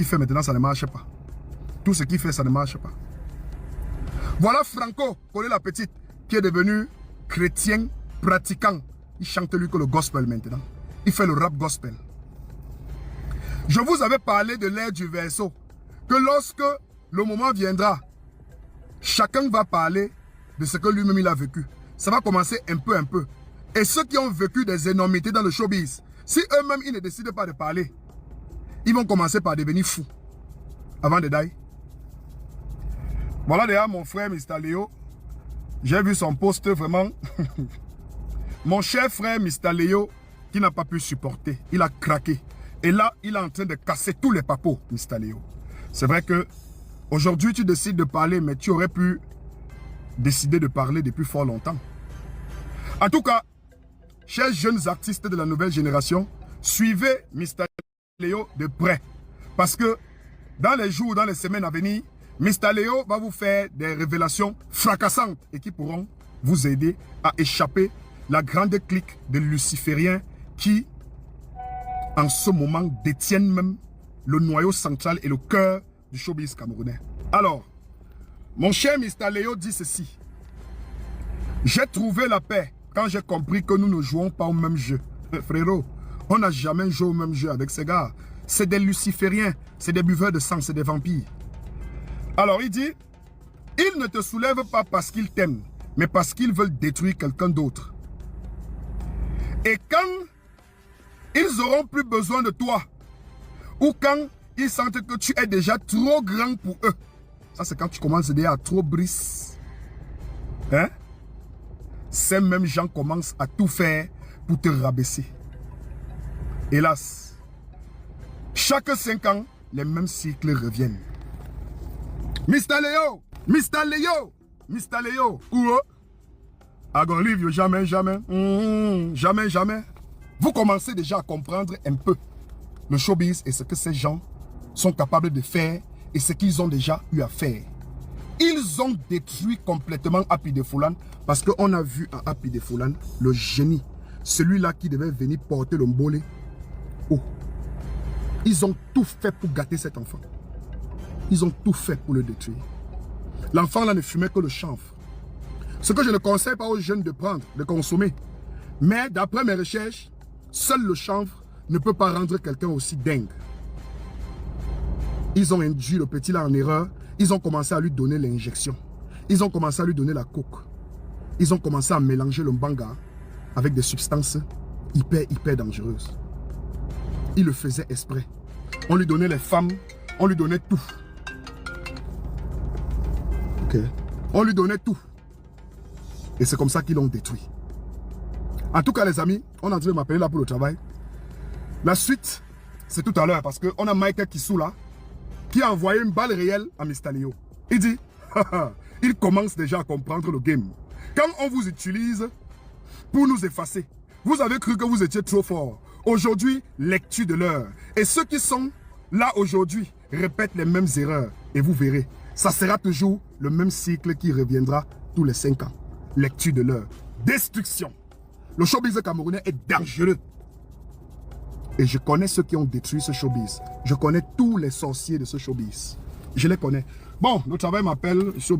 qu'il fait maintenant, ça ne marche pas. Tout ce qu'il fait, ça ne marche pas. Voilà Franco, connaît la petite, qui est devenu chrétien, pratiquant. Il chante lui que le gospel maintenant. Il fait le rap gospel. Je vous avais parlé de l'ère du verseau. Que lorsque le moment viendra, chacun va parler de ce que lui-même il a vécu. Ça va commencer un peu. Et ceux qui ont vécu des énormités dans le showbiz, si eux-mêmes ils ne décident pas de parler, ils vont commencer par devenir fous. Avant de die. Voilà déjà mon frère Mr. Léo. J'ai vu son post vraiment. Mon cher frère Mr. Léo, qui n'a pas pu supporter, il a craqué. Et là, il est en train de casser tous les papos, Mr. Léo. C'est vrai que aujourd'hui, tu décides de parler, mais tu aurais pu décider de parler depuis fort longtemps. En tout cas, chers jeunes artistes de la nouvelle génération, suivez Mr. Léo de près. Parce que dans les jours, dans les semaines à venir, Mr. Léo va vous faire des révélations fracassantes et qui pourront vous aider à échapper la grande clique de lucifériens qui, en ce moment, détiennent même le noyau central et le cœur du showbiz camerounais. Alors, mon cher Mr. Léo dit ceci. J'ai trouvé la paix quand j'ai compris que nous ne jouons pas au même jeu. Frérot, on n'a jamais joué au même jeu avec ces gars. C'est des lucifériens, c'est des buveurs de sang, c'est des vampires. Alors il dit, ils ne te soulèvent pas parce qu'ils t'aiment, mais parce qu'ils veulent détruire quelqu'un d'autre. Et quand ils auront plus besoin de toi, ou quand ils sentent que tu es déjà trop grand pour eux, ça c'est quand tu commences déjà à trop briser. Hein? Ces mêmes gens commencent à tout faire pour te rabaisser. Hélas, chaque 5 ans, les mêmes cycles reviennent. Mr. Léo, Mr. Léo, Mr. Léo, où Agonlivio, jamais, jamais, jamais, jamais. Vous commencez déjà à comprendre un peu le showbiz et ce que ces gens sont capables de faire et ce qu'ils ont déjà eu à faire. Ils ont détruit complètement Happy de Foulan parce qu'on a vu à Happy de Foulan le génie, celui-là qui devait venir porter le mbolé. Oh, ils ont tout fait pour gâter cet enfant. Ils ont tout fait pour le détruire. L'enfant là ne fumait que le chanvre. Ce que je ne conseille pas aux jeunes de prendre, de consommer. Mais d'après mes recherches, seul le chanvre ne peut pas rendre quelqu'un aussi dingue. Ils ont induit le petit là en erreur. Ils ont commencé à lui donner l'injection. Ils ont commencé à lui donner la coke. Ils ont commencé à mélanger le mbanga avec des substances hyper dangereuses. Ils le faisaient exprès. On lui donnait les femmes, on lui donnait tout. Ok. On lui donnait tout. Et c'est comme ça qu'ils l'ont détruit. En tout cas, les amis, on est en train de m'appeler là pour le travail. La suite, c'est tout à l'heure parce qu'on a Michael Kissou là, qui a envoyé une balle réelle à Mr. Léo. Il dit, il commence déjà à comprendre le game. Quand on vous utilise pour nous effacer, vous avez cru que vous étiez trop fort. Aujourd'hui, lecture de l'heure. Et ceux qui sont là aujourd'hui répètent les mêmes erreurs. Et vous verrez, ça sera toujours le même cycle qui reviendra tous les 5 ans. Lecture de l'heure. Destruction. Le showbiz camerounais est dangereux. Et je connais ceux qui ont détruit ce showbiz. Je connais tous les sorciers de ce showbiz. Je les connais. Bon, le travail m'appelle showbiz.